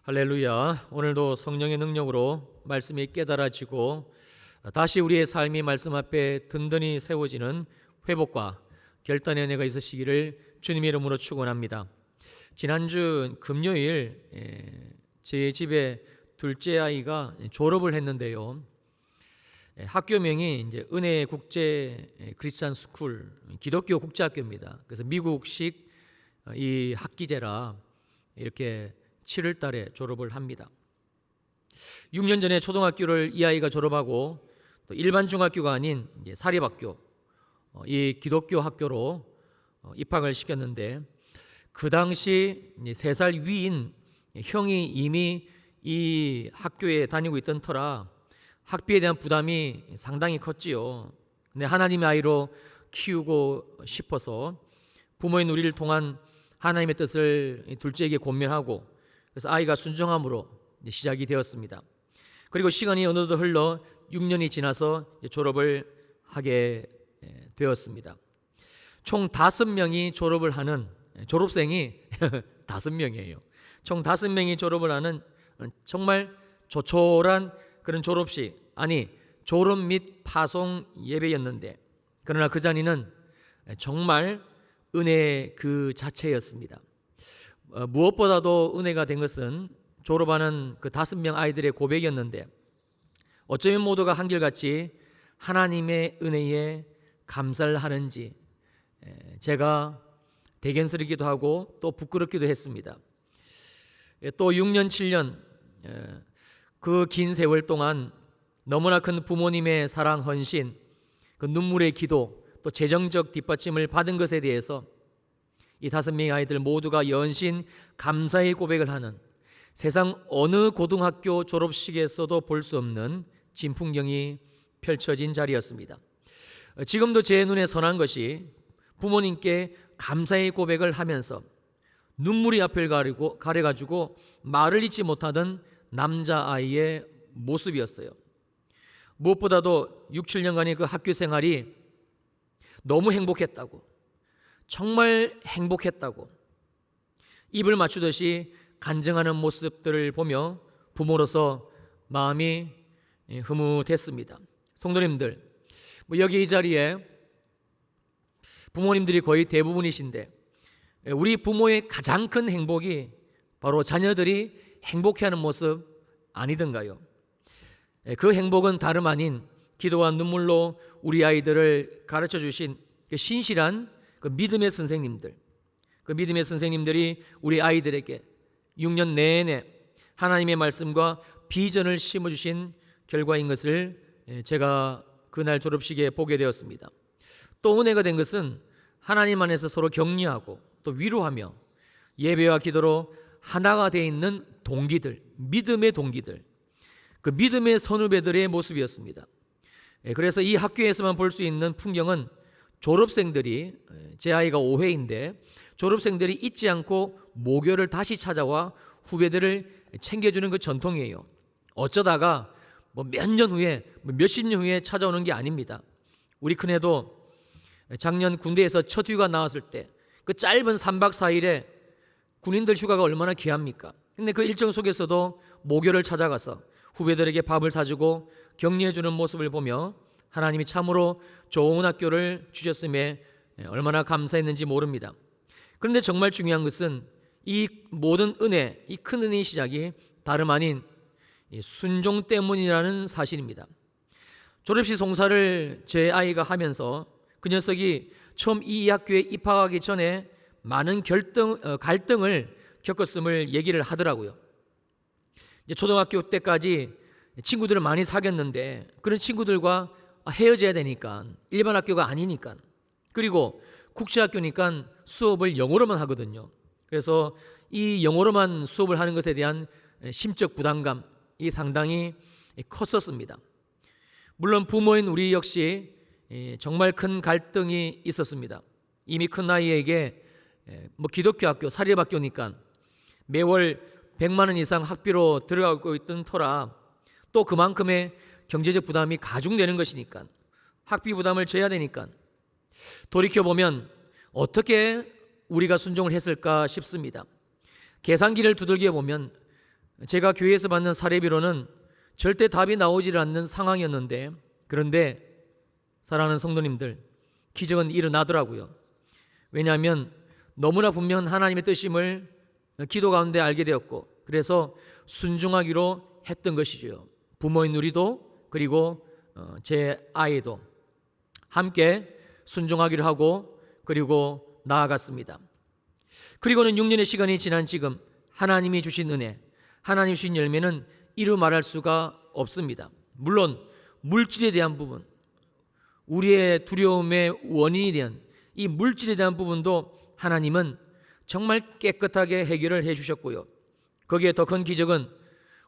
할렐루야. 오늘도 성령의 능력으로 말씀이 깨달아지고 다시 우리의 삶이 말씀 앞에 든든히 세워지는 회복과 결단의 은혜가 있으시기를 주님의 이름으로 축원합니다. 지난주 금요일 제 집에 둘째 아이가 졸업을 했는데요. 학교명이 이제 은혜 국제 크리스찬 스쿨, 기독교 국제학교입니다. 그래서 미국식 이 학기제라 이렇게 7월 달에 졸업을 합니다. 6년 전에 초등학교를 이 아이가 졸업하고 또 일반 중학교가 아닌 이제 사립학교, 이 기독교 학교로 입학을 시켰는데 그 당시 3살 위인 형이 이미 이 학교에 다니고 있던 터라 학비에 대한 부담이 상당히 컸지요. 근데 하나님의 아이로 키우고 싶어서 부모인 우리를 통한 하나님의 뜻을 둘째에게 권면하고 그래서 아이가 순종함으로 시작이 되었습니다. 그리고 시간이 어느덧 흘러 6년이 지나서 졸업을 하게 되었습니다. 총 5명이 졸업을 하는 졸업생이 5명이에요. 총 5명이 졸업을 하는 정말 조촐한 그런 졸업식, 아니 졸업 및 파송 예배였는데 그러나 그 자리는 정말 은혜 그 자체였습니다. 무엇보다도 은혜가 된 것은 졸업하는 그 5명 아이들의 고백이었는데 어쩌면 모두가 한결같이 하나님의 은혜에 감사를 하는지 제가 대견스럽기도 하고 또 부끄럽기도 했습니다. 또 6년 7년 그 긴 세월 동안 너무나 큰 부모님의 사랑 헌신, 그 눈물의 기도, 또 재정적 뒷받침을 받은 것에 대해서 이 5명의 아이들 모두가 연신 감사의 고백을 하는 세상 어느 고등학교 졸업식에서도 볼 수 없는 진풍경이 펼쳐진 자리였습니다. 지금도 제 눈에 선한 것이 부모님께 감사의 고백을 하면서 눈물이 앞을 가려가지고 말을 잇지 못하던 남자아이의 모습이었어요. 무엇보다도 6, 7년간의 그 학교 생활이 너무 행복했다고, 정말 행복했다고 입을 맞추듯이 간증하는 모습들을 보며 부모로서 마음이 흐뭇했습니다. 성도님들, 여기 이 자리에 부모님들이 거의 대부분이신데 우리 부모의 가장 큰 행복이 바로 자녀들이 행복해하는 모습 아니던가요? 그 행복은 다름 아닌 기도와 눈물로 우리 아이들을 가르쳐 주신 신실한 그 믿음의 선생님들, 그 믿음의 선생님들이 우리 아이들에게 6년 내내 하나님의 말씀과 비전을 심어주신 결과인 것을 제가 그날 졸업식에 보게 되었습니다. 또 은혜가 된 것은 하나님 안에서 서로 격려하고 또 위로하며 예배와 기도로 하나가 되어 있는 동기들, 믿음의 동기들, 그 믿음의 선후배들의 모습이었습니다. 그래서 이 학교에서만 볼 수 있는 풍경은 졸업생들이, 제 아이가 5회인데 졸업생들이 잊지 않고 모교를 다시 찾아와 후배들을 챙겨주는 그 전통이에요. 어쩌다가 몇 년 후에, 몇십 년 후에 찾아오는 게 아닙니다. 우리 큰애도 작년 군대에서 첫 휴가 나왔을 때 그 짧은 3박 4일에 군인들 휴가가 얼마나 귀합니까? 근데 그 일정 속에서도 모교를 찾아가서 후배들에게 밥을 사주고 격려해주는 모습을 보며 하나님이 참으로 좋은 학교를 주셨음에 얼마나 감사했는지 모릅니다. 그런데 정말 중요한 것은 이 모든 은혜, 이 큰 은혜의 시작이 다름 아닌 순종 때문이라는 사실입니다. 졸업식 송사를 제 아이가 하면서 그 녀석이 처음 이 학교에 입학하기 전에 많은 갈등을 겪었음을 얘기를 하더라고요. 이제 초등학교 때까지 친구들을 많이 사귀었는데 그런 친구들과 헤어져야 되니까, 일반 학교가 아니니까, 그리고 국제학교니까 수업을 영어로만 하거든요. 그래서 이 영어로만 수업을 하는 것에 대한 심적 부담감이 상당히 컸었습니다. 물론 부모인 우리 역시 정말 큰 갈등이 있었습니다. 이미 큰 아이에게 기독교 학교, 사립학교니까 매월 100만 원 이상 학비로 들어가고 있던 터라 또 그만큼의 경제적 부담이 가중되는 것이니까 학비 부담을 져야 되니까 돌이켜보면 어떻게 우리가 순종을 했을까 싶습니다. 계산기를 두들겨 보면 제가 교회에서 받는 사례비로는 절대 답이 나오질 않는 상황이었는데, 그런데 사랑하는 성도님들, 기적은 일어나더라고요. 왜냐하면 너무나 분명한 하나님의 뜻임을 기도 가운데 알게 되었고, 그래서 순종하기로 했던 것이죠. 부모인 우리도, 그리고 제 아이도 함께 순종하기로 하고, 그리고 나아갔습니다. 그리고는 6년의 시간이 지난 지금 하나님이 주신 은혜, 하나님이 주신 열매는 이루 말할 수가 없습니다. 물론 물질에 대한 부분, 우리의 두려움의 원인이 된 이 물질에 대한 부분도 하나님은 정말 깨끗하게 해결을 해 주셨고요. 거기에 더 큰 기적은,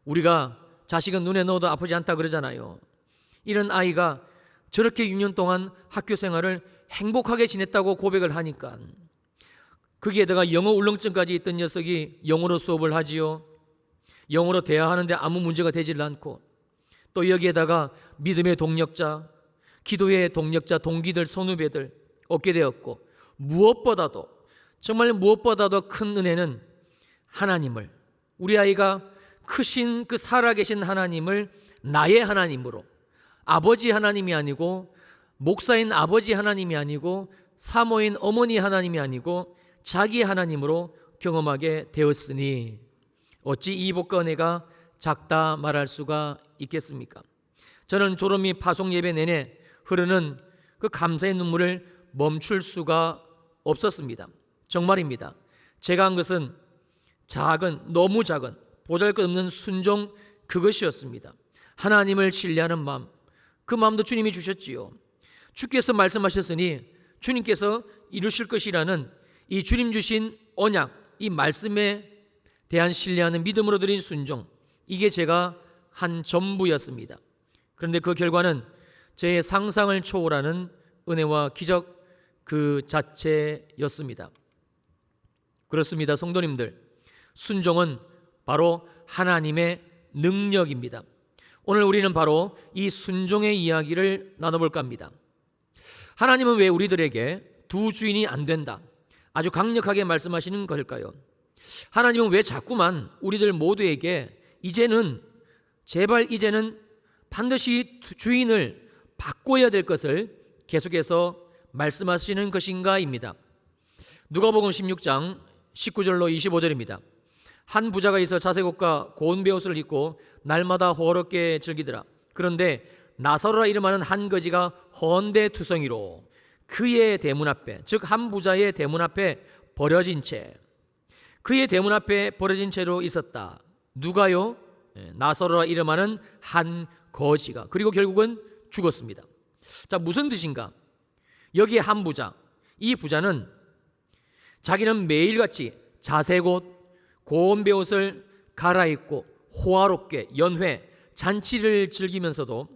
우리가 자식은 눈에 넣어도 아프지 않다 그러잖아요. 이런 아이가 저렇게 6년 동안 학교 생활을 행복하게 지냈다고 고백을 하니까, 거기에다가 영어 울렁증까지 있던 녀석이 영어로 수업을 하지요. 영어로 대화하는데 아무 문제가 되질 않고, 또 여기에다가 믿음의 동력자, 기도의 동력자, 동기들, 선후배들 얻게 되었고, 무엇보다도, 정말 무엇보다도 큰 은혜는 하나님을, 우리 아이가 크신 그 살아계신 하나님을 나의 하나님으로, 아버지 하나님이 아니고, 목사인 아버지 하나님이 아니고, 사모인 어머니 하나님이 아니고 자기 하나님으로 경험하게 되었으니 어찌 이 복과 은혜가 작다 말할 수가 있겠습니까? 저는 졸업 및 파송 예배 내내 흐르는 그 감사의 눈물을 멈출 수가 없었습니다. 정말입니다. 제가 한 것은 작은, 너무 작은, 보잘것없는 순종, 그것이었습니다. 하나님을 신뢰하는 마음, 그 마음도 주님이 주셨지요. 주께서 말씀하셨으니 주님께서 이루실 것이라는 이 주님 주신 언약, 이 말씀에 대한 신뢰하는 믿음으로 드린 순종, 이게 제가 한 전부였습니다. 그런데 그 결과는 제 상상을 초월하는 은혜와 기적 그 자체였습니다. 그렇습니다. 성도님들, 순종은 바로 하나님의 능력입니다. 오늘 우리는 바로 이 순종의 이야기를 나눠볼까 합니다. 하나님은 왜 우리들에게 두 주인이 안 된다, 아주 강력하게 말씀하시는 걸까요? 하나님은 왜 자꾸만 우리들 모두에게 이제는, 제발 이제는 반드시 주인을 바꿔야 될 것을 계속해서 말씀하시는 것인가입니다. 누가복음 16장 19절로 25절입니다. 한 부자가 있어 자색옷과 고운 베옷을 입고 날마다 호화롭게 즐기더라. 그런데 나사로라 이름하는 한 거지가 헌데 투성이로 그의 대문 앞에, 즉 한 부자의 대문 앞에 버려진 채, 그의 대문 앞에 버려진 채로 있었다. 누가요? 나사로라 이름하는 한 거지가. 그리고 결국은 죽었습니다. 자, 무슨 뜻인가? 여기에 한 부자, 이 부자는 자기는 매일같이 자색옷, 고운 베옷을 갈아입고 호화롭게 연회, 잔치를 즐기면서도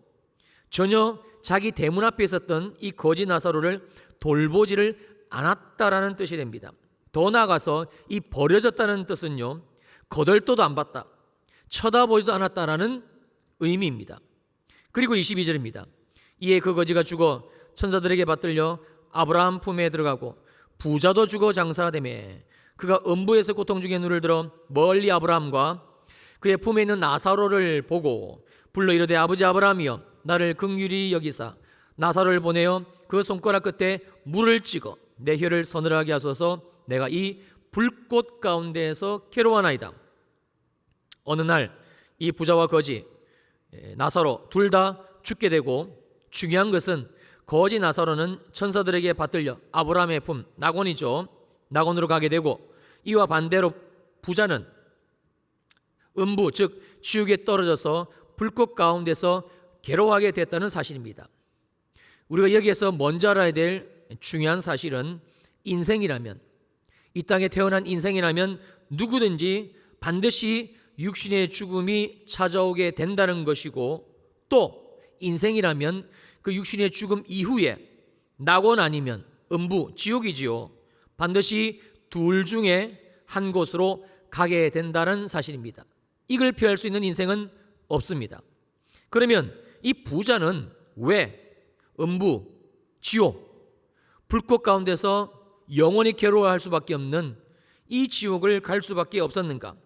전혀 자기 대문 앞에 있었던 이 거지 나사로를 돌보지를 않았다라는 뜻이 됩니다. 더 나아가서 이 버려졌다는 뜻은요, 거들떠도 안 봤다, 쳐다보지도 않았다라는 의미입니다. 그리고 22절입니다. 이에 그 거지가 죽어 천사들에게 받들려 아브라함 품에 들어가고 부자도 죽어 장사되매 그가 음부에서 고통 중에 눈을 들어 멀리 아브라함과 그의 품에 있는 나사로를 보고 불러 이르되 아버지 아브라함이여 나를 긍휼히 여기사 나사로를 보내어 그 손가락 끝에 물을 찍어 내 혀를 서늘하게 하소서 내가 이 불꽃 가운데에서 괴로워하나이다. 어느 날 이 부자와 거지 나사로 둘 다 죽게 되고, 중요한 것은 거지 나사로는 천사들에게 받들려 아브라함의 품 낙원이죠, 낙원으로 가게 되고, 이와 반대로 부자는 음부 즉 지옥에 떨어져서 불꽃 가운데서 괴로워하게 됐다는 사실입니다. 우리가 여기에서 먼저 알아야 될 중요한 사실은, 인생이라면, 이 땅에 태어난 인생이라면 누구든지 반드시 육신의 죽음이 찾아오게 된다는 것이고, 또 인생이라면 그 육신의 죽음 이후에 낙원 아니면 음부, 지옥이지요, 반드시 둘 중에 한 곳으로 가게 된다는 사실입니다. 이걸 피할 수 있는 인생은 없습니다. 그러면 이 부자는 왜 음부, 지옥, 불꽃 가운데서 영원히 괴로워할 수밖에 없는 이 지옥을 갈 수밖에 없었는가?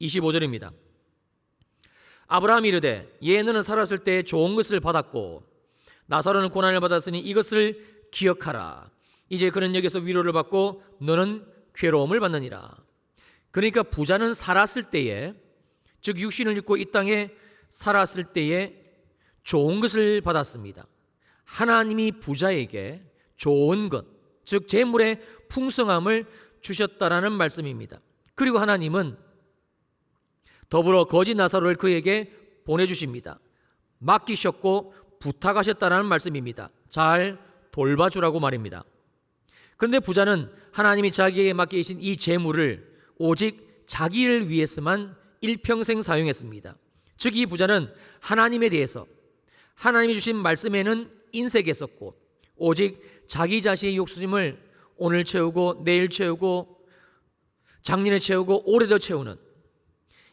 25절입니다. 아브라함이 이르되 예 너는 살았을 때 좋은 것을 받았고 나사로는 고난을 받았으니 이것을 기억하라. 이제 그는 여기서 위로를 받고 너는 괴로움을 받느니라. 그러니까 부자는 살았을 때에, 즉 육신을 입고 이 땅에 살았을 때에 좋은 것을 받았습니다. 하나님이 부자에게 좋은 것, 즉 재물의 풍성함을 주셨다라는 말씀입니다. 그리고 하나님은 더불어 거지 나사로를 그에게 보내주십니다. 맡기셨고 부탁하셨다라는 말씀입니다. 잘 돌봐주라고 말입니다. 그런데 부자는 하나님이 자기에게 맡기신 이 재물을 오직 자기를 위해서만 일평생 사용했습니다. 즉 이 부자는 하나님에 대해서, 하나님이 주신 말씀에는 인색했었고 오직 자기 자신의 욕심을 오늘 채우고 내일 채우고 작년에 채우고 올해도 채우는,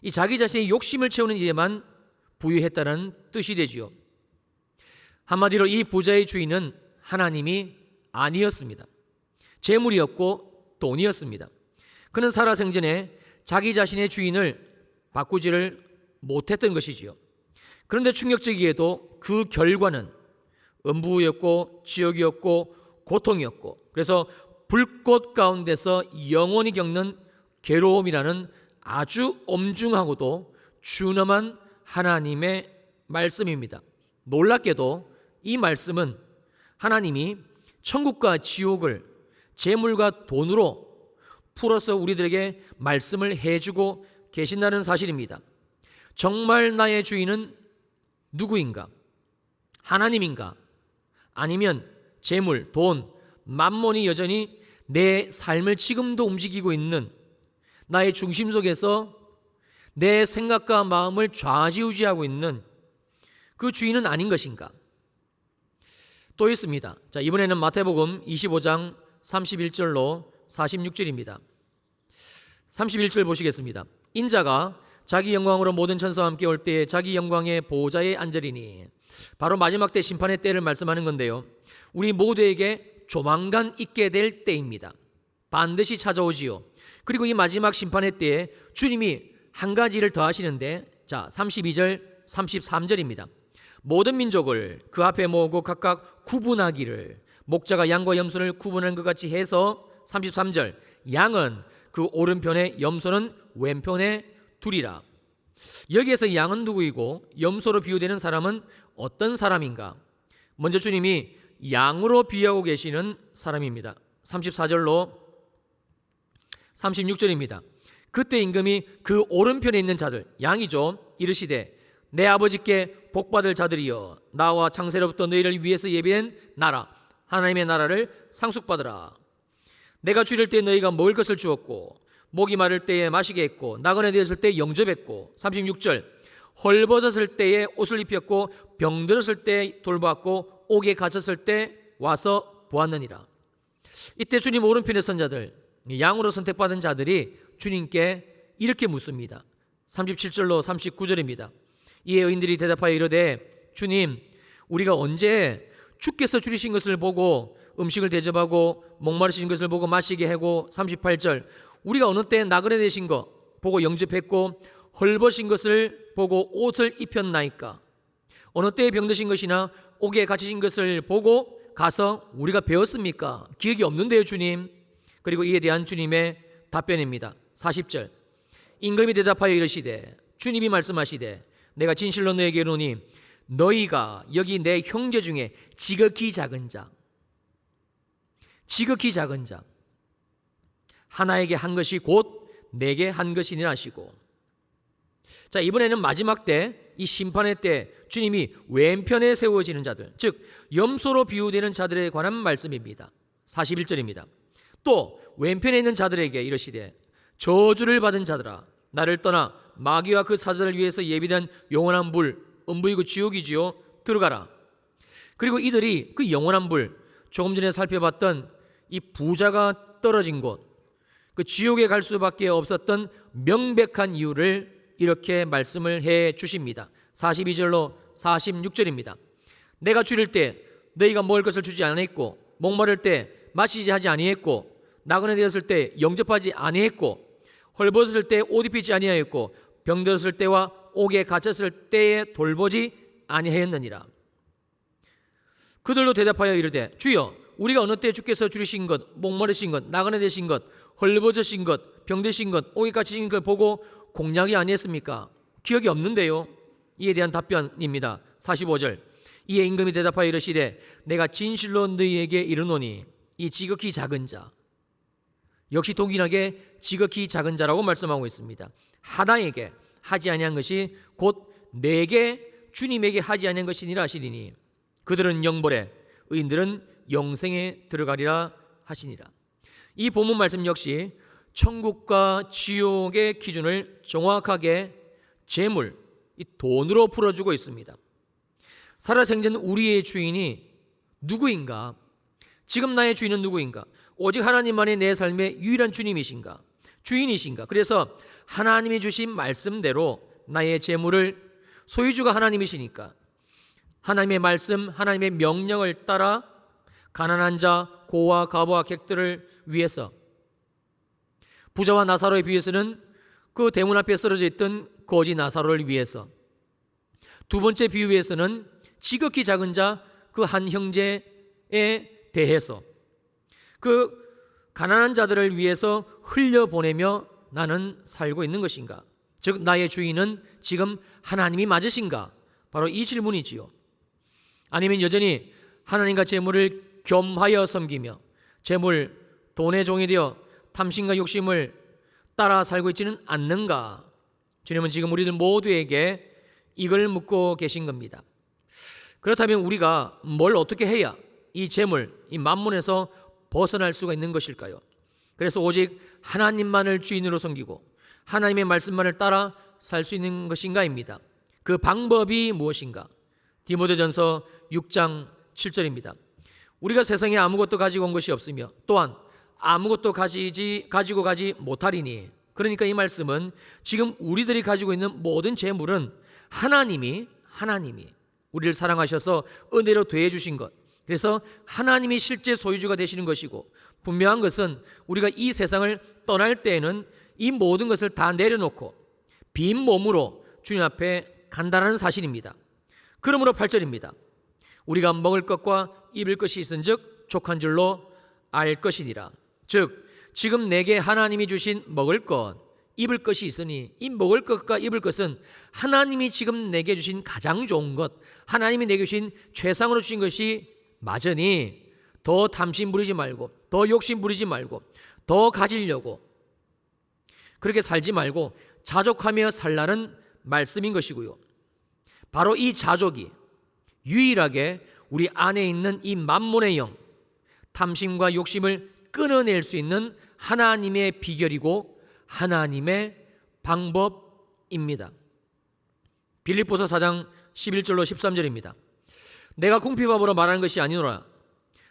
이 자기 자신의 욕심을 채우는 일에만 부유했다는 뜻이 되지요. 한마디로 이 부자의 주인은 하나님이 아니었습니다. 재물이었고 돈이었습니다. 그는 살아생전에 자기 자신의 주인을 바꾸지를 못했던 것이지요. 그런데 충격적이게도 그 결과는 음부였고 지옥이었고 고통이었고, 그래서 불꽃 가운데서 영원히 겪는 괴로움이라는 아주 엄중하고도 준엄한 하나님의 말씀입니다. 놀랍게도 이 말씀은 하나님이 천국과 지옥을 재물과 돈으로 풀어서 우리들에게 말씀을 해주고 계신다는 사실입니다. 정말 나의 주인은 누구인가? 하나님인가? 아니면 재물, 돈, 만몬이 여전히 내 삶을 지금도 움직이고 있는 나의 중심 속에서 내 생각과 마음을 좌지우지하고 있는 그 주인은 아닌 것인가? 또 있습니다. 자, 이번에는 마태복음 25장 31절로 46절입니다. 31절 보시겠습니다. 인자가 자기 영광으로 모든 천사와 함께 올 때에 자기 영광의 보호자에 앉으리니, 바로 마지막 때 심판의 때를 말씀하는 건데요. 우리 모두에게 조만간 있게 될 때입니다. 반드시 찾아오지요. 그리고 이 마지막 심판의 때에 주님이 한 가지를 더 하시는데, 자 32절 33절입니다. 모든 민족을 그 앞에 모으고 각각 구분하기를, 목자가 양과 염소를 구분하는 것 같이 해서 33절 양은 그 오른편에 염소는 왼편에 두리라. 여기에서 양은 누구이고 염소로 비유되는 사람은 어떤 사람인가? 먼저 주님이 양으로 비유하고 계시는 사람입니다. 34절로 36절입니다. 그때 임금이 그 오른편에 있는 자들, 양이죠, 이르시되 내 아버지께 복받을 자들이여, 나와 창세로부터 너희를 위해서 예비된 나라, 하나님의 나라를 상속받으라. 내가 줄일 때 너희가 먹을 것을 주었고, 목이 마를 때에 마시게 했고, 나그네 되었을 때 영접했고, 36절 헐벗었을 때에 옷을 입혔고, 병들었을 때 돌보았고, 옥에 갇혔을 때 와서 보았느니라. 이때 주님 오른편에 선 자들, 양으로 선택받은 자들이 주님께 이렇게 묻습니다. 37절로 39절입니다. 이에 의인들이 대답하여 이르되 주님, 우리가 언제 주께서 줄이신 것을 보고 음식을 대접하고 목마르신 것을 보고 마시게 하고, 38절 우리가 어느 때 나그네 되신 거 보고 영접했고 헐벗은 것을 보고 옷을 입혔나이까? 어느 때에 병드신 것이나 옥에 갇히신 것을 보고 가서 우리가 배웠습니까? 기억이 없는데요 주님. 그리고 이에 대한 주님의 답변입니다. 40절 임금이 대답하여 이르시되, 주님이 말씀하시되 내가 진실로 너에게 이르노니 너희가 여기 내 형제 중에 지극히 작은 자, 지극히 작은 자 하나에게 한 것이 곧 내게 한 것이니라 하시고, 자 이번에는 마지막 때, 이 심판의 때 주님이 왼편에 세워지는 자들, 즉 염소로 비유되는 자들에 관한 말씀입니다. 41절입니다. 또 왼편에 있는 자들에게 이르시되 저주를 받은 자들아, 나를 떠나 마귀와 그 사자를 위해서 예비된 영원한 불, 음부이고 지옥이지요, 들어가라. 그리고 이들이 그 영원한 불, 조금 전에 살펴봤던 이 부자가 떨어진 곳, 그 지옥에 갈 수밖에 없었던 명백한 이유를 이렇게 말씀을 해 주십니다. 42절로 46절입니다. 내가 줄일 때 너희가 먹을 것을 주지 아니했고, 목마를 때 마시지 하지 아니했고, 나그네 되었을 때 영접하지 아니했고, 헐벗었을 때 옷 입히지 아니하였고, 병들었을 때와 옥에 갇혔을 때에 돌보지 아니하였느니라. 그들도 대답하여 이르되 주여 우리가 어느 때 주께서 줄이신 것, 목마르신 것, 나그네 되신 것, 헐벗으신 것, 병드신 것, 옥에 갇히신 것 보고 공략이 아니했습니까? 기억이 없는데요. 이에 대한 답변입니다. 45절. 이에 임금이 대답하여 이르시되 내가 진실로 너희에게 이르노니 이 지극히 작은 자, 역시 동일하게 지극히 작은 자라고 말씀하고 있습니다. 하나에게 하지 아니한 것이 곧 내게 주님에게 하지 아니한 것이니라 하시리니 그들은 영벌에 의인들은 영생에 들어가리라 하시니라. 이 본문 말씀 역시 천국과 지옥의 기준을 정확하게 재물, 이 돈으로 풀어주고 있습니다. 살아생전 우리의 주인이 누구인가? 지금 나의 주인은 누구인가? 오직 하나님만이 내 삶의 유일한 주님이신가? 주인이신가? 그래서 하나님이 주신 말씀대로 나의 재물을, 소유주가 하나님이시니까 하나님의 말씀, 하나님의 명령을 따라 가난한 자, 고와 가부와 객들을 위해서, 부자와 나사로에 비해서는 그 대문 앞에 쓰러져 있던 거지 나사로를 위해서, 두 번째 비유에서는 지극히 작은 자 그 한 형제에 대해서 그 가난한 자들을 위해서 흘려보내며 나는 살고 있는 것인가? 즉 나의 주인은 지금 하나님이 맞으신가? 바로 이 질문이지요. 아니면 여전히 하나님과 재물을 겸하여 섬기며 재물, 돈의 종이 되어 탐심과 욕심을 따라 살고 있지는 않는가? 주님은 지금 우리들 모두에게 이걸 묻고 계신 겁니다. 그렇다면 우리가 뭘 어떻게 해야 이 재물, 이 만문에서 벗어날 수가 있는 것일까요? 그래서 오직 하나님만을 주인으로 섬기고 하나님의 말씀만을 따라 살 수 있는 것인가입니다. 그 방법이 무엇인가? 디모데전서 6장 7절입니다. 우리가 세상에 아무것도 가지고 온 것이 없으며 또한 아무것도 가지고 가지 못하리니, 그러니까 이 말씀은 지금 우리들이 가지고 있는 모든 재물은 하나님이 우리를 사랑하셔서 은혜로 더해 주신 것, 그래서 하나님이 실제 소유주가 되시는 것이고, 분명한 것은 우리가 이 세상을 떠날 때에는 이 모든 것을 다 내려놓고 빈 몸으로 주님 앞에 간다는 사실입니다. 그러므로 8절입니다. 우리가 먹을 것과 입을 것이 있은즉 족한 줄로 알 것이니라. 즉 지금 내게 하나님이 주신 먹을 것, 입을 것이 있으니 이 먹을 것과 입을 것은 하나님이 지금 내게 주신 가장 좋은 것, 하나님이 내게 주신 최상으로 주신 것이 맞으니 더 탐심 부리지 말고, 더 욕심 부리지 말고, 더 가지려고 그렇게 살지 말고 자족하며 살라는 말씀인 것이고요. 바로 이 자족이 유일하게 우리 안에 있는 이 만몬의 영, 탐심과 욕심을 끊어낼 수 있는 하나님의 비결이고 하나님의 방법입니다. 빌립보서 4장 11절로 13절입니다. 내가 궁핍함으로 말하는 것이 아니노라.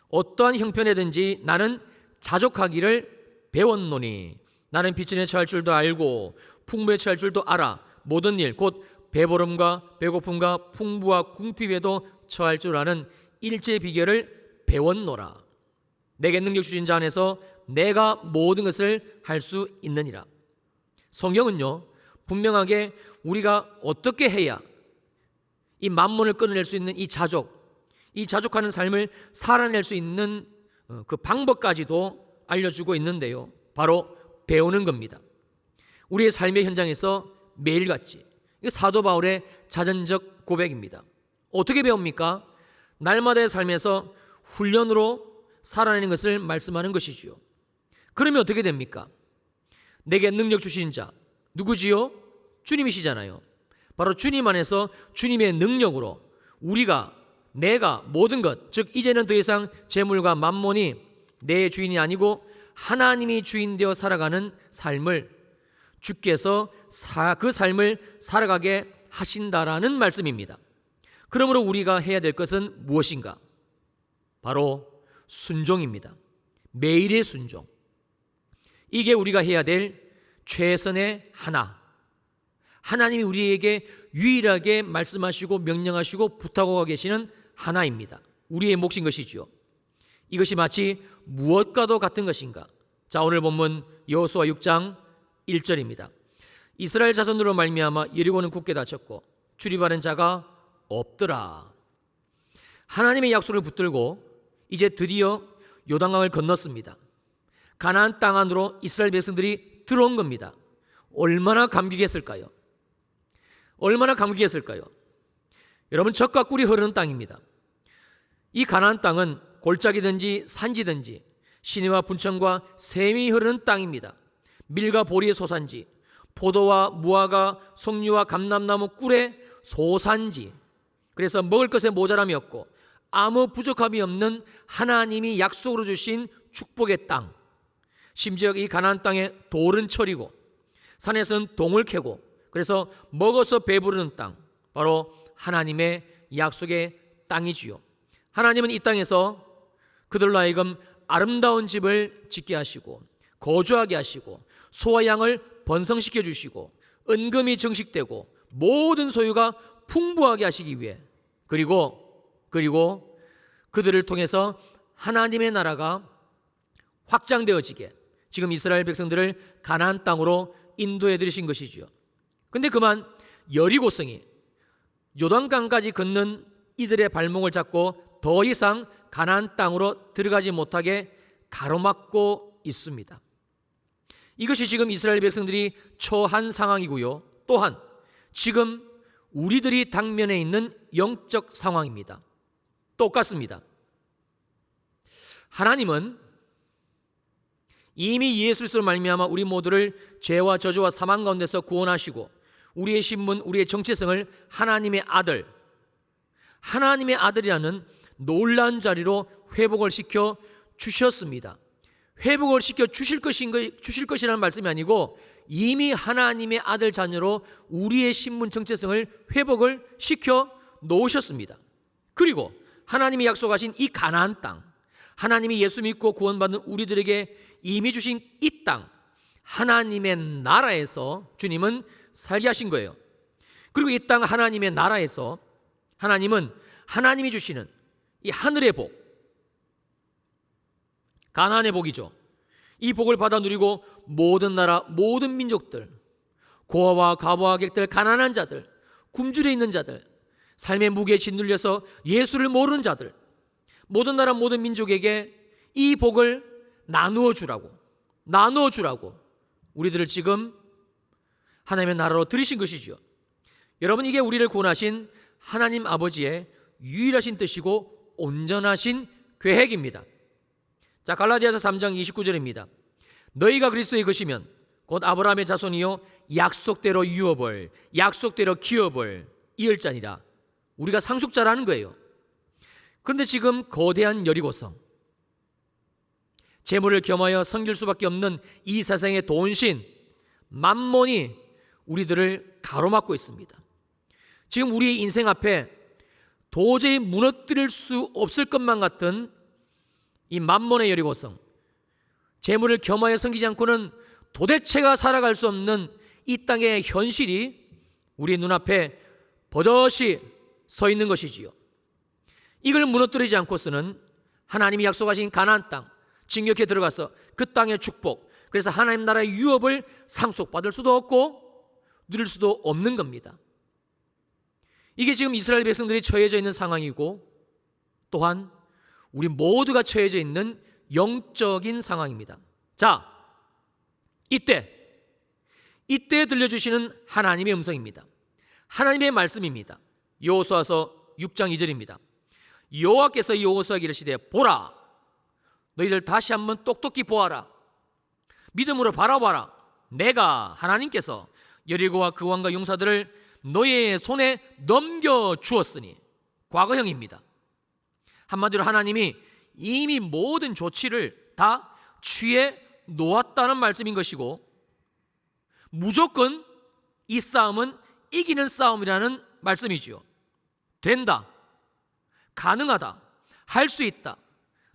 어떠한 형편에든지 나는 자족하기를 배웠노니 나는 비천에 처할 줄도 알고 풍부에 처할 줄도 알아. 모든 일 곧 배보름과 배고픔과 풍부와 궁핍에도 처할 줄 아는 일제 비결을 배웠노라. 내게 능력 주신 자 안에서 내가 모든 것을 할 수 있느니라. 성경은요, 분명하게 우리가 어떻게 해야 이 만몬을 끊어낼 수 있는 이 자족하는 삶을 살아낼 수 있는 그 방법까지도 알려주고 있는데요, 바로 배우는 겁니다. 우리의 삶의 현장에서 매일같이, 이거 사도 바울의 자전적 고백입니다. 어떻게 배웁니까? 날마다의 삶에서 훈련으로 살아내는 것을 말씀하는 것이지요. 그러면 어떻게 됩니까? 내게 능력 주신 자 누구지요? 주님이시잖아요. 바로 주님 안에서 주님의 능력으로 내가 모든 것, 즉 이제는 더 이상 재물과 만몬이 내 주인이 아니고 하나님이 주인 되어 살아가는 삶을 주께서 그 삶을 살아가게 하신다라는 말씀입니다. 그러므로 우리가 해야 될 것은 무엇인가? 바로 순종입니다. 매일의 순종. 이게 우리가 해야 될 최선의 하나님이 우리에게 유일하게 말씀하시고 명령하시고 부탁하고 계시는 하나입니다. 우리의 몫인 것이지요. 이것이 마치 무엇과도 같은 것인가? 자, 오늘 본문 여호수아 6장 1절입니다. 이스라엘 자손으로 말미암아 여리고는 굳게 닫혔고 출입하는 자가 없더라. 하나님의 약속을 붙들고 이제 드디어 요단강을 건넜습니다. 가나안 땅 안으로 이스라엘 백성들이 들어온 겁니다. 얼마나 감격했을까요? 얼마나 감격했을까요? 여러분, 젖과 꿀이 흐르는 땅입니다. 이 가나안 땅은 골짜기든지 산지든지 시내와 분천과 샘이 흐르는 땅입니다. 밀과 보리의 소산지, 포도와 무화과, 석류와 감람나무, 꿀의 소산지. 그래서 먹을 것에 모자람이 없고 아무 부족함이 없는 하나님이 약속으로 주신 축복의 땅. 심지어 이 가나안 땅에 돌은 철이고 산에서는 동을 캐고 그래서 먹어서 배부르는 땅, 바로 하나님의 약속의 땅이지요. 하나님은 이 땅에서 그들로 하여금 아름다운 집을 짓게 하시고 거주하게 하시고 소와 양을 번성시켜 주시고 은금이 증식되고 모든 소유가 풍부하게 하시기 위해, 그리고 그들을 통해서 하나님의 나라가 확장되어지게 지금 이스라엘 백성들을 가나안 땅으로 인도해 들이신 것이지요. 근데 그만 여리고성이 요단강까지 걷는 이들의 발목을 잡고 더 이상 가나안 땅으로 들어가지 못하게 가로막고 있습니다. 이것이 지금 이스라엘 백성들이 처한 상황이고요. 또한 지금 우리들이 당면에 있는 영적 상황입니다. 똑같습니다. 하나님은 이미 예수 그리스도로 말미암아 우리 모두를 죄와 저주와 사망 가운데서 구원하시고 우리의 신분, 우리의 정체성을 하나님의 아들이라는 놀라운 자리로 회복을 시켜 주셨습니다. 회복을 시켜 주실 것이라는 말씀이 아니고 이미 하나님의 아들 자녀로 우리의 신분, 정체성을 회복을 시켜 놓으셨습니다. 그리고 하나님이 약속하신 이 가나안 땅, 하나님이 예수 믿고 구원받는 우리들에게 이미 주신 이 땅, 하나님의 나라에서 주님은 살게 하신 거예요. 그리고 이 땅 하나님의 나라에서 하나님은 하나님이 주시는 이 하늘의 복, 가나안의 복이죠. 이 복을 받아 누리고 모든 나라, 모든 민족들, 고아와 과부와 객들, 가난한 자들, 굶주려 있는 자들, 삶의 무게에 짓눌려서 예수를 모르는 자들, 모든 나라, 모든 민족에게 이 복을 나누어 주라고 우리들을 지금 하나님의 나라로 들이신 것이죠. 여러분, 이게 우리를 구원하신 하나님 아버지의 유일하신 뜻이고 온전하신 계획입니다. 자, 갈라디아서 3장 29절입니다. 너희가 그리스도의 것이면 곧 아브라함의 자손이요 약속대로 유업을, 약속대로 기업을 이을 자니라. 우리가 상속자라는 거예요. 그런데 지금 거대한 여리고성, 재물을 겸하여 섬길 수밖에 없는 이 세상의 돈신 만몬이 우리들을 가로막고 있습니다. 지금 우리의 인생 앞에 도저히 무너뜨릴 수 없을 것만 같은 이 만몬의 여리고성, 재물을 겸하여 섬기지 않고는 도대체가 살아갈 수 없는 이 땅의 현실이 우리 눈앞에 버젓이 서 있는 것이지요. 이걸 무너뜨리지 않고서는 하나님이 약속하신 가나안 땅 진격해 들어가서 그 땅의 축복, 그래서 하나님 나라의 유업을 상속받을 수도 없고 누릴 수도 없는 겁니다. 이게 지금 이스라엘 백성들이 처해져 있는 상황이고 또한 우리 모두가 처해져 있는 영적인 상황입니다. 자, 이때 들려주시는 하나님의 음성입니다. 하나님의 말씀입니다. 여호수아서 6장 2절입니다. 여호와께서 여호수아에게 이르시되 보라, 너희들 다시 한번 똑똑히 보아라. 믿음으로 바라봐라. 내가 하나님께서 여리고와 그 왕과 용사들을 너희의 손에 넘겨주었으니. 과거형입니다. 한마디로 하나님이 이미 모든 조치를 다 취해 놓았다는 말씀인 것이고 무조건 이 싸움은 이기는 싸움이라는 말씀이지요. 된다, 가능하다, 할 수 있다,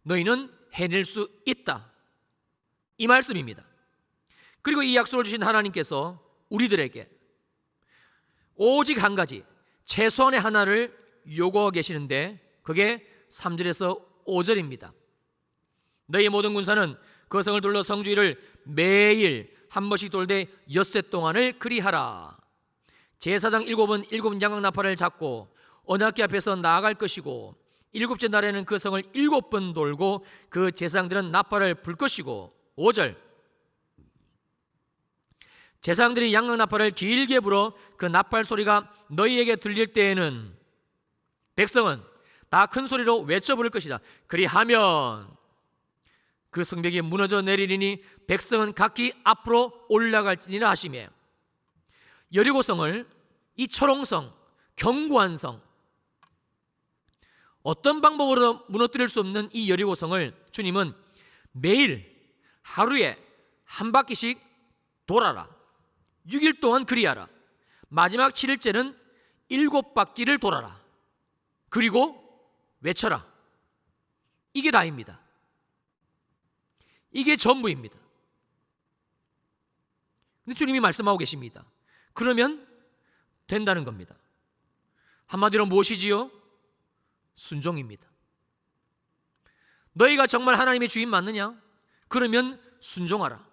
너희는 해낼 수 있다, 이 말씀입니다. 그리고 이 약속을 주신 하나님께서 우리들에게 오직 한 가지, 최소한의 하나를 요구하고 계시는데 그게 3절에서 5절입니다. 너희 모든 군사는 그 성을 둘러 성주의를 매일 한 번씩 돌되 엿새 동안을 그리하라. 제사장 일곱 양각나팔을 잡고 언약궤 앞에서 나아갈 것이고 일곱째 날에는 그 성을 7번 돌고 그 제사장들은 나팔을 불 것이고 5절 제사장들이 양각나팔을 길게 불어 그 나팔 소리가 너희에게 들릴 때에는 백성은 다 큰 소리로 외쳐 부를 것이다. 그리하면 그 성벽이 무너져 내리리니 백성은 각기 앞으로 올라갈지니라 하시며 여리고성을 이 초롱성 견고한 성 어떤 방법으로 무너뜨릴 수 없는 이 여리고성을 주님은 매일 하루에 한 바퀴씩 돌아라. 6일 동안 그리하라. 마지막 7일째는 7바퀴를 돌아라. 그리고 외쳐라. 이게 다입니다. 이게 전부입니다. 근데 주님이 말씀하고 계십니다. 그러면 된다는 겁니다. 한마디로 무엇이지요? 순종입니다. 너희가 정말 하나님의 주인 맞느냐? 그러면 순종하라.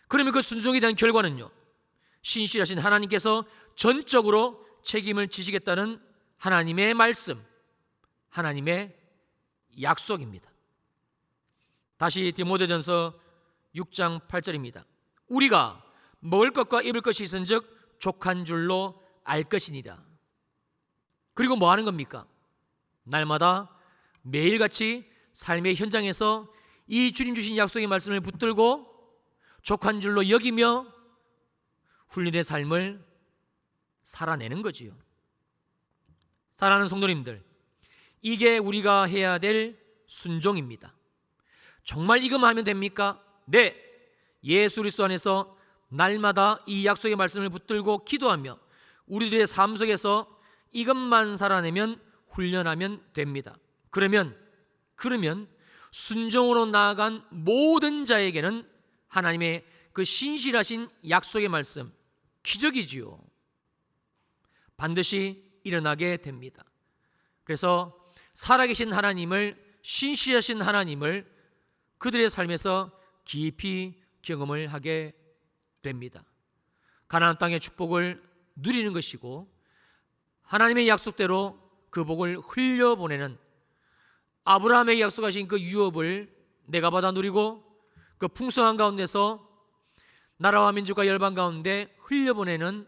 그러면 그 순종에 대한 결과는요, 신실하신 하나님께서 전적으로 책임을 지시겠다는 하나님의 말씀, 하나님의 약속입니다. 다시 디모데전서 6장 8절입니다. 우리가 먹을 것과 입을 것이 있은즉 족한 줄로 알 것이니라. 그리고 뭐 하는 겁니까? 날마다 매일같이 삶의 현장에서 이 주님 주신 약속의 말씀을 붙들고 족한 줄로 여기며 훈련의 삶을 살아내는 거지요. 사랑하는 성도님들, 이게 우리가 해야 될 순종입니다. 정말 이것만 하면 됩니까? 네, 예수 그리스도 안에서 날마다 이 약속의 말씀을 붙들고 기도하며 우리들의 삶 속에서 이것만 살아내면 훈련하면 됩니다. 그러면 순종으로 나아간 모든 자에게는 하나님의 그 신실하신 약속의 말씀, 기적이지요. 반드시 일어나게 됩니다. 그래서 살아계신 하나님을, 신실하신 하나님을 그들의 삶에서 깊이 경험을 하게 됩니다. 가나안 땅의 축복을 누리는 것이고 하나님의 약속대로 그 복을 흘려보내는, 아브라함에게 약속하신 그 유업을 내가 받아 누리고 그 풍성한 가운데서 나라와 민족과 열방 가운데 흘려보내는,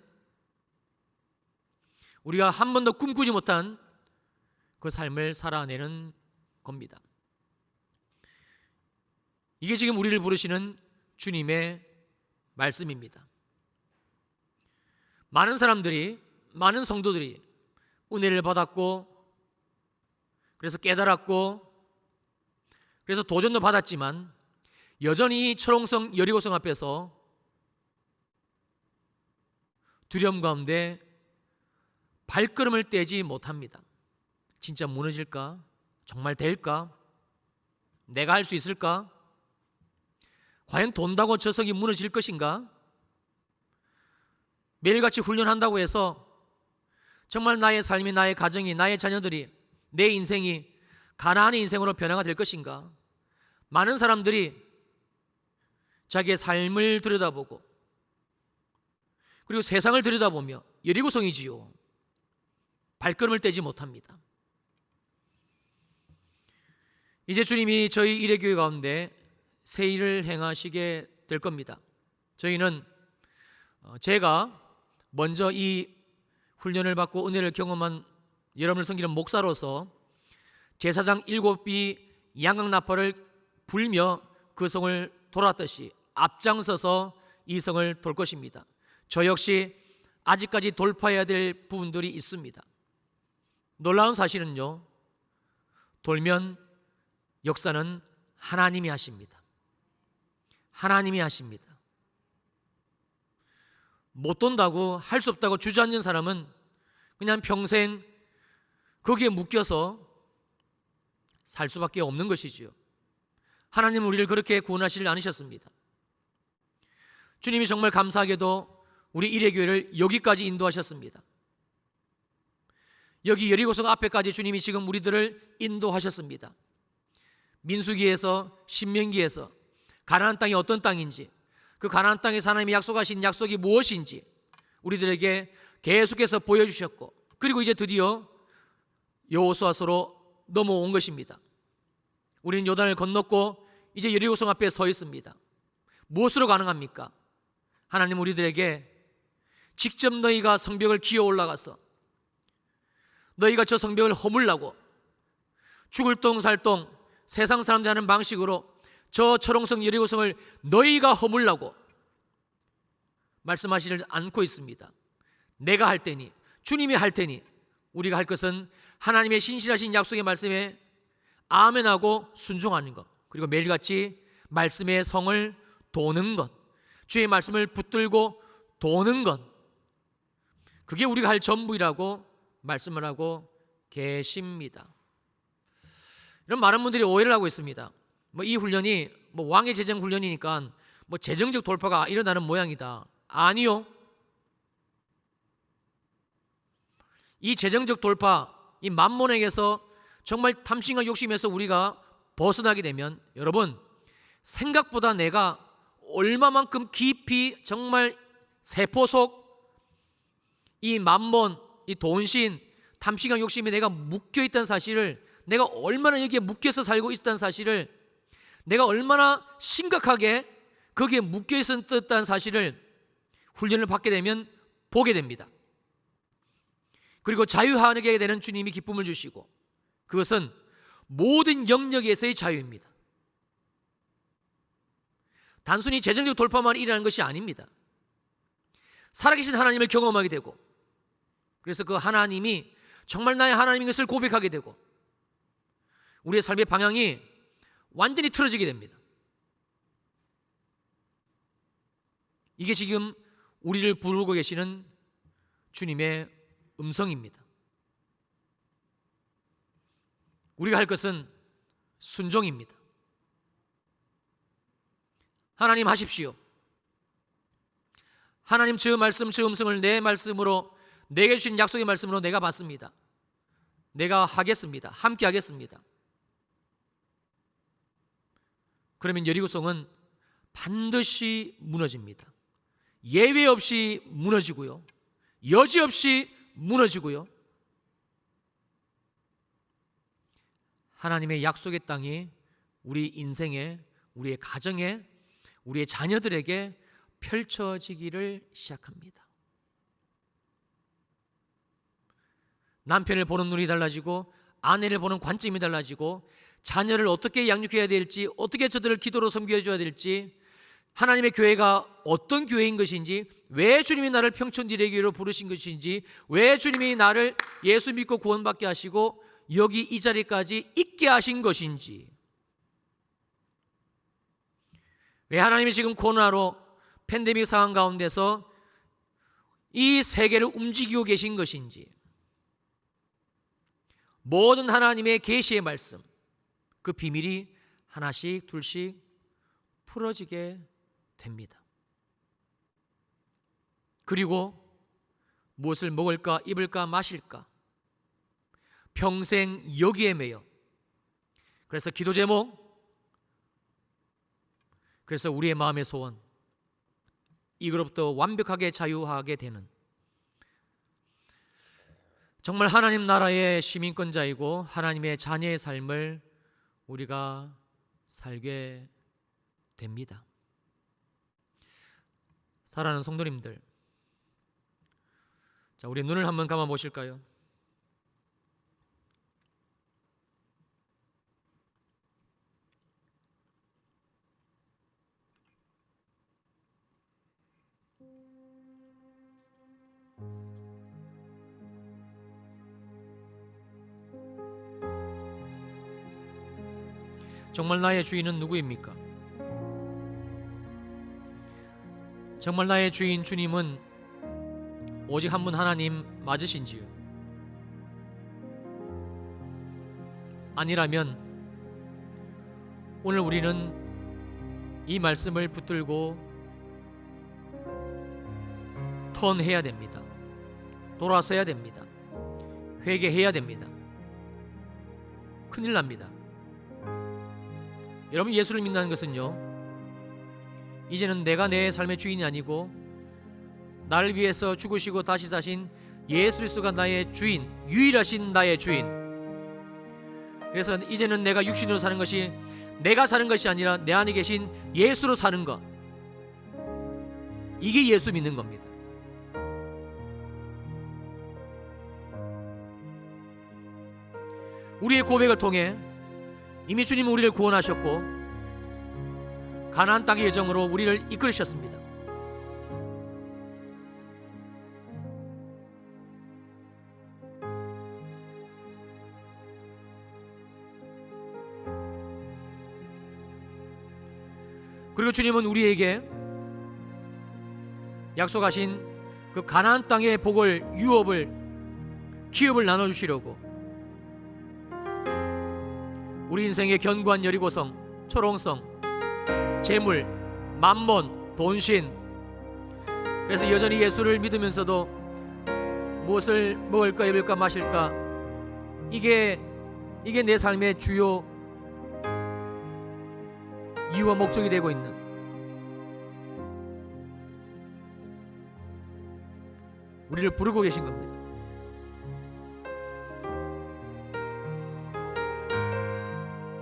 우리가 한 번도 꿈꾸지 못한 그 삶을 살아내는 겁니다. 이게 지금 우리를 부르시는 주님의 말씀입니다. 많은 사람들이, 많은 성도들이 은혜를 받았고, 그래서 깨달았고, 그래서 도전도 받았지만 여전히 초롱성 여리고성 앞에서 두려움 가운데 발걸음을 떼지 못합니다. 진짜 무너질까? 정말 될까? 내가 할 수 있을까? 과연 돈다고 저 성이 무너질 것인가? 매일같이 훈련한다고 해서 정말 나의 삶이, 나의 가정이, 나의 자녀들이, 내 인생이 가나안의 인생으로 변화가 될 것인가? 많은 사람들이 자기의 삶을 들여다보고 그리고 세상을 들여다보며 여리고성이지요, 발걸음을 떼지 못합니다. 이제 주님이 저희 일회교회 가운데 새 일을 행하시게 될 겁니다. 저희는 제가 먼저 이 훈련을 받고 은혜를 경험한 여러분을 섬기는 목사로서 제사장 7이 양각나팔을 불며 그 성을 돌았듯이 앞장서서 이 성을 돌 것입니다. 저 역시 아직까지 돌파해야 될 부분들이 있습니다. 놀라운 사실은요, 돌면 역사는 하나님이 하십니다. 하나님이 하십니다. 못 돈다고, 할 수 없다고 주저앉는 사람은 그냥 평생 거기에 묶여서 살 수밖에 없는 것이지요. 하나님은 우리를 그렇게 구원하시지 않으셨습니다. 주님이 정말 감사하게도 우리 일회교회를 여기까지 인도하셨습니다. 여기 여리고성 앞에까지 주님이 지금 우리들을 인도하셨습니다. 민수기에서, 신명기에서 가나안 땅이 어떤 땅인지, 그 가나안 땅에서 하나님이 약속하신 약속이 무엇인지 우리들에게 계속해서 보여주셨고, 그리고 이제 드디어 여호수아서로 넘어온 것입니다. 우리는 요단을 건넜고 이제 여리고성 앞에 서 있습니다. 무엇으로 가능합니까? 하나님 우리들에게 직접 너희가 성벽을 기어 올라가서 너희가 저 성벽을 허물라고 죽을 똥살똥 세상 사람들이 하는 방식으로 저 철옹성 여리고성을 너희가 허물라고 말씀하시지 않고 있습니다. 내가 할 테니, 주님이 할 테니, 우리가 할 것은 하나님의 신실하신 약속의 말씀에 아멘하고 순종하는 것, 그리고 매일같이 말씀의 성을 도는 것, 주의 말씀을 붙들고 도는 것, 그게 우리가 할 전부이라고 말씀을 하고 계십니다. 이런 많은 분들이 오해를 하고 있습니다. 이 훈련이 왕의 재정 훈련이니까 재정적 돌파가 일어나는 모양이다. 아니요. 이 재정적 돌파, 이 만몬에게서 정말 탐심과 욕심에서 우리가 벗어나게 되면, 여러분, 생각보다 내가 얼마만큼 깊이 정말 세포 속 이 만몬, 이 돈신, 탐심과 욕심에 내가 묶여 있다는 사실을, 내가 얼마나 여기에 묶여서 살고 있다는 사실을, 내가 얼마나 심각하게 거기에 묶여 있었다는 사실을 훈련을 받게 되면 보게 됩니다. 그리고 자유하게 되는 주님이 기쁨을 주시고, 그것은 모든 영역에서의 자유입니다. 단순히 재정적 돌파만 일어나는 것이 아닙니다. 살아계신 하나님을 경험하게 되고, 그래서 그 하나님이 정말 나의 하나님인 것을 고백하게 되고, 우리의 삶의 방향이 완전히 틀어지게 됩니다. 이게 지금 우리를 부르고 계시는 주님의 음성입니다. 우리가 할 것은 순종입니다. 하나님 하십시오. 하나님 저 말씀, 저 음성을 내 말씀으로, 내게 주신 약속의 말씀으로 내가 받습니다. 내가 하겠습니다. 함께 하겠습니다. 그러면 여리고성은 반드시 무너집니다. 예외 없이 무너지고요, 여지없이 무너지고요, 하나님의 약속의 땅이 우리 인생에, 우리의 가정에, 우리의 자녀들에게 펼쳐지기를 시작합니다. 남편을 보는 눈이 달라지고, 아내를 보는 관점이 달라지고, 자녀를 어떻게 양육해야 될지, 어떻게 저들을 기도로 섬겨줘야 될지, 하나님의 교회가 어떤 교회인 것인지, 왜 주님이 나를 평촌디레교회로 부르신 것인지, 왜 주님이 나를 예수 믿고 구원받게 하시고 여기 이 자리까지 있게 하신 것인지, 왜 하나님이 지금 코로나로 팬데믹 상황 가운데서 이 세계를 움직이고 계신 것인지, 모든 하나님의 계시의 말씀, 그 비밀이 하나씩 둘씩 풀어지게 됩니다. 그리고 무엇을 먹을까, 입을까, 마실까, 평생 여기에 매여. 그래서 기도 제목, 그래서 우리의 마음의 소원, 이거로부터 완벽하게 자유하게 되는, 정말 하나님 나라의 시민권자이고 하나님의 자녀의 삶을 우리가 살게 됩니다. 사랑하는 성도님들, 자, 우리 눈을 한번 감아 보실까요? 정말 나의 주인은 누구입니까? 정말 나의 주인 주님은 오직 한 분 하나님 맞으신지요? 아니라면 오늘 우리는 이 말씀을 붙들고 턴해야 됩니다. 돌아서야 됩니다. 회개해야 됩니다. 큰일 납니다. 여러분, 예수를 믿는다는 것은요, 이제는 내가 내 삶의 주인이 아니고 나를 위해서 죽으시고 다시 사신 예수 그리스도가 나의 주인, 유일하신 나의 주인. 그래서 이제는 내가 육신으로 사는 것이 내가 사는 것이 아니라 내 안에 계신 예수로 사는 것, 이게 예수 믿는 겁니다. 우리의 고백을 통해 이미 주님은 우리를 구원하셨고 가나안 땅의 여정으로 우리를 이끌으셨습니다. 그리고 주님은 우리에게 약속하신 그 가나안 땅의 복을, 유업을, 기업을 나눠주시려고 우리 인생의 견고한 여리고성, 초롱성, 재물, 만몬, 돈신, 그래서 여전히 예수를 믿으면서도 무엇을 먹을까 입을까 마실까, 이게 내 삶의 주요 이유와 목적이 되고 있는, 우리를 부르고 계신 겁니다.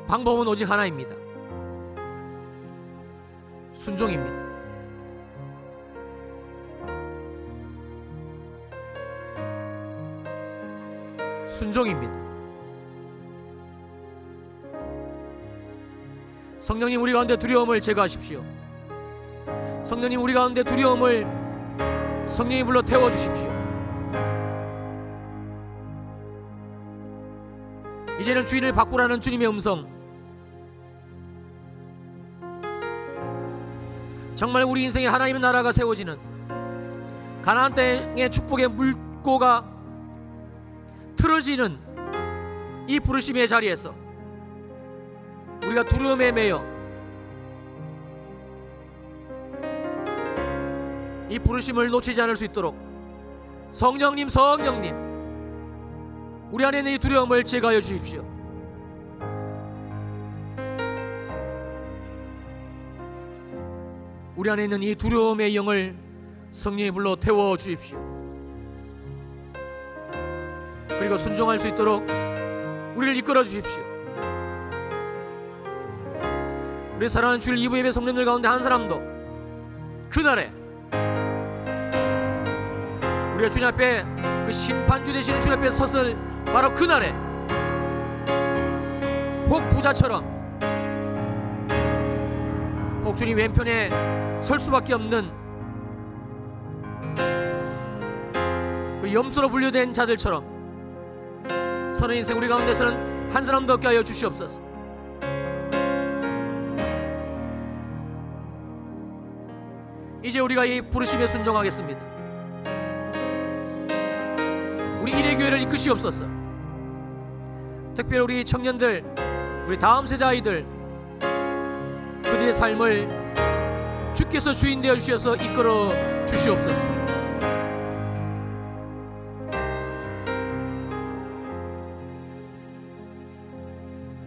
방법은 오직 하나입니다. 순종입니다. 순종입니다. 성령님, 우리 가운데 두려움을 제거하십시오. 성령님, 우리 가운데 두려움을 성령이 불러 태워주십시오. 이제는 주인을 바꾸라는 주님의 음성, 정말 우리 인생에 하나님의 나라가 세워지는, 가나안 땅의 축복의 물꼬가 틀어지는 이 부르심의 자리에서 우리가 두려움에 매여 이 부르심을 놓치지 않을 수 있도록 성령님, 우리 안에 있는 이 두려움을 제거하여 주십시오. 우리 안에 있는 이 두려움의 영을 성령이 불러 태워 주십시오. 그리고 순종할 수 있도록 우리를 이끌어 주십시오. 우리 사랑하는 주일 2부 예배 성도님들 가운데 한 사람도 그날에 우리가 주님 앞에, 그 심판주 되시는 주님 앞에 섰을 바로 그날에 혹 부자처럼, 혹 주님 왼편에 설 수밖에 없는 그 염소로 분류된 자들처럼 서는 인생 우리 가운데서는 한 사람도 없게 하여 주시옵소서. 이제 우리가 이 부르심에 순종하겠습니다. 우리 일회교회를 이끄시옵소서. 특별히 우리 청년들, 우리 다음 세대 아이들, 그들의 삶을 주께서 주인 되어 주셔서 이끌어 주시옵소서.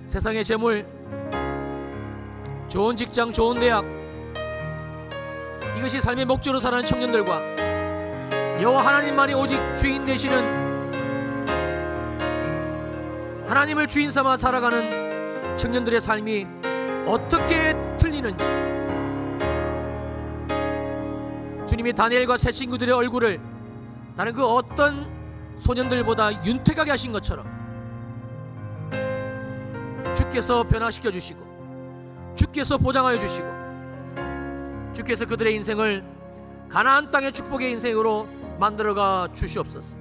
세상의 재물, 좋은 직장, 좋은 대학, 이것이 삶의 목적으로 살아가는 청년들과 여호와 하나님만이 오직 주인 되시는, 하나님을 주인 삼아 살아가는 청년들의 삶이 어떻게 틀리는지, 주님이 다니엘과 세 친구들의 얼굴을 다른 그 어떤 소년들보다 윤택하게 하신 것처럼 주께서 변화시켜 주시고, 주께서 보장하여 주시고, 주께서 그들의 인생을 가나안 땅의 축복의 인생으로 만들어가 주시옵소서.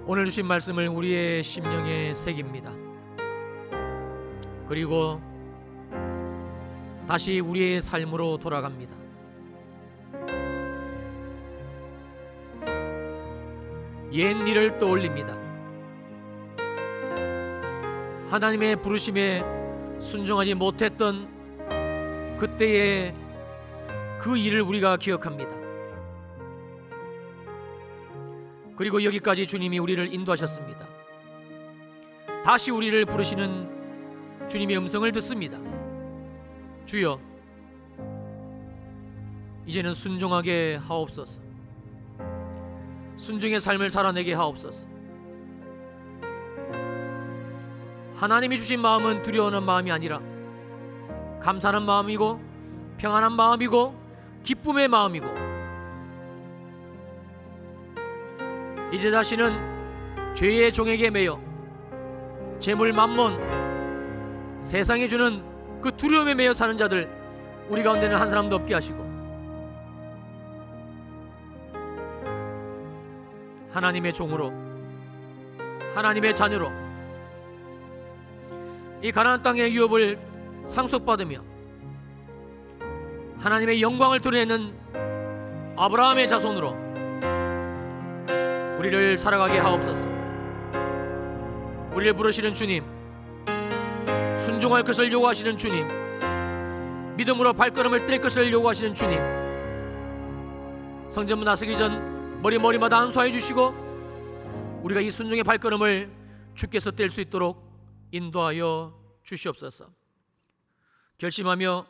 오늘 주신 말씀을 우리의 심령에 새깁니다. 그리고 다시 우리의 삶으로 돌아갑니다. 옛 일을 떠올립니다. 하나님의 부르심에 순종하지 못했던 그때의 그 일을 우리가 기억합니다. 그리고 여기까지 주님이 우리를 인도하셨습니다. 다시 우리를 부르시는 주님의 음성을 듣습니다. 주여, 이제는 순종하게 하옵소서. 순종의 삶을 살아내게 하옵소서. 하나님이 주신 마음은 두려워하는 마음이 아니라 감사하는 마음이고 평안한 마음이고 기쁨의 마음이고, 이제 다시는 죄의 종에게 매여 재물 만몬 세상이 주는 그 두려움에 매여 사는 자들 우리 가운데는 한 사람도 없게 하시고, 하나님의 종으로, 하나님의 자녀로 이 가나안 땅의 유업을 상속받으며 하나님의 영광을 드러내는 아브라함의 자손으로 우리를 살아가게 하옵소서. 우리를 부르시는 주님, 순종할 것을 요구하시는 주님, 믿음으로 발걸음을 뗄 것을 요구하시는 주님, 성전문 나서기 전 머리마다 안수하여 주시고 우리가 이 순종의 발걸음을 주께서 뗄 수 있도록 인도하여 주시옵소서. 결심하며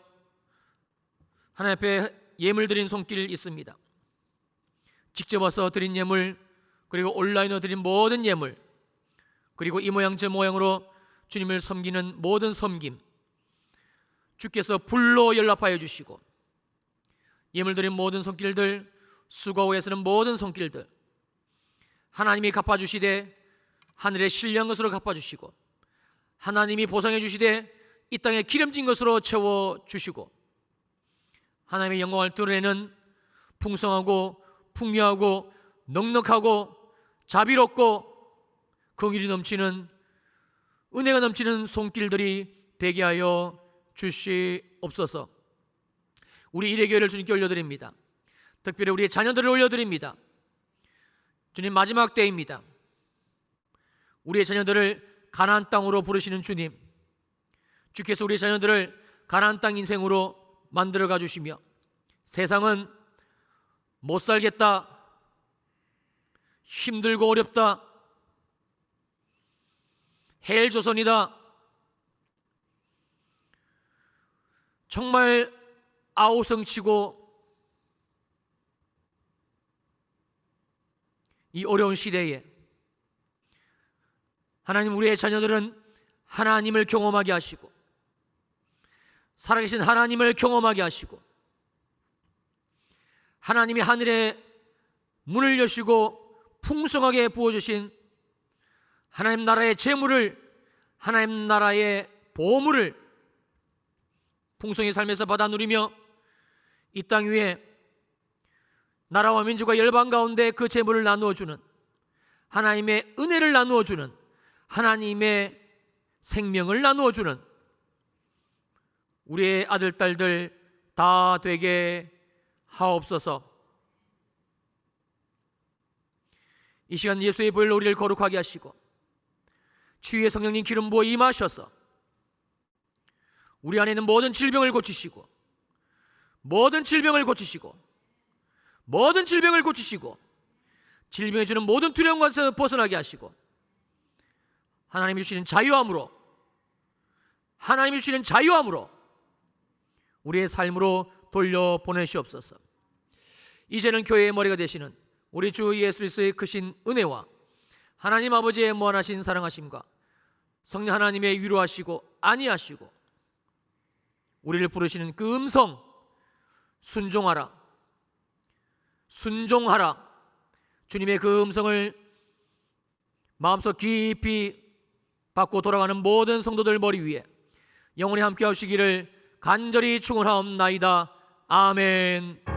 하나님 앞에 예물 드린 손길 있습니다. 직접 와서 드린 예물, 그리고 온라인으로 드린 모든 예물, 그리고 이 모양 저 모양으로 주님을 섬기는 모든 섬김 주께서 불로 연락하여 주시고, 예물 드린 모든 손길들, 수고하고 애쓰는 모든 손길들 하나님이 갚아주시되 하늘의 신령한 것으로 갚아주시고, 하나님이 보상해 주시되 이 땅에 기름진 것으로 채워주시고, 하나님의 영광을 드러내는 풍성하고 풍요하고 넉넉하고 자비롭고 긍휼이 넘치는, 은혜가 넘치는 손길들이 되게 하여 주시옵소서. 우리 일회교회를 주님께 올려드립니다. 특별히 우리의 자녀들을 올려드립니다. 주님, 마지막 때입니다. 우리의 자녀들을 가나안 땅으로 부르시는 주님, 주께서 우리의 자녀들을 가나안 땅 인생으로 만들어가 주시며, 세상은 못 살겠다, 힘들고 어렵다, 헬조선이다, 정말 아우성치고 이 어려운 시대에 하나님, 우리의 자녀들은 하나님을 경험하게 하시고 살아계신 하나님을 경험하게 하시고, 하나님이 하늘의 문을 여시고 풍성하게 부어주신 하나님 나라의 재물을, 하나님 나라의 보물을 풍성히 삶에서 받아 누리며 이 땅 위에 나라와 민족과 열방 가운데 그 재물을 나누어주는, 하나님의 은혜를 나누어주는, 하나님의 생명을 나누어주는 우리의 아들, 딸들 다 되게 하옵소서. 이 시간 예수의 보혈로 우리를 거룩하게 하시고 치유의 성령님 기름 부어 임하셔서 우리 안에 있는 모든 질병을 고치시고, 모든 질병을 고치시고, 모든 질병을 고치시고, 질병에 주는 모든 두려움에서 벗어나게 하시고, 하나님이 주시는 자유함으로, 하나님이 주시는 자유함으로 우리의 삶으로 돌려보내시옵소서. 이제는 교회의 머리가 되시는 우리 주 예수 그리스도의 크신 은혜와 하나님 아버지의 무한하신 사랑하심과 성령 하나님의 위로하시고 안위하시고 우리를 부르시는 그 음성, 순종하라, 순종하라, 주님의 그 음성을 마음속 깊이 받고 돌아가는 모든 성도들 머리 위에 영원히 함께 하시기를 간절히 축원하옵나이다. 아멘.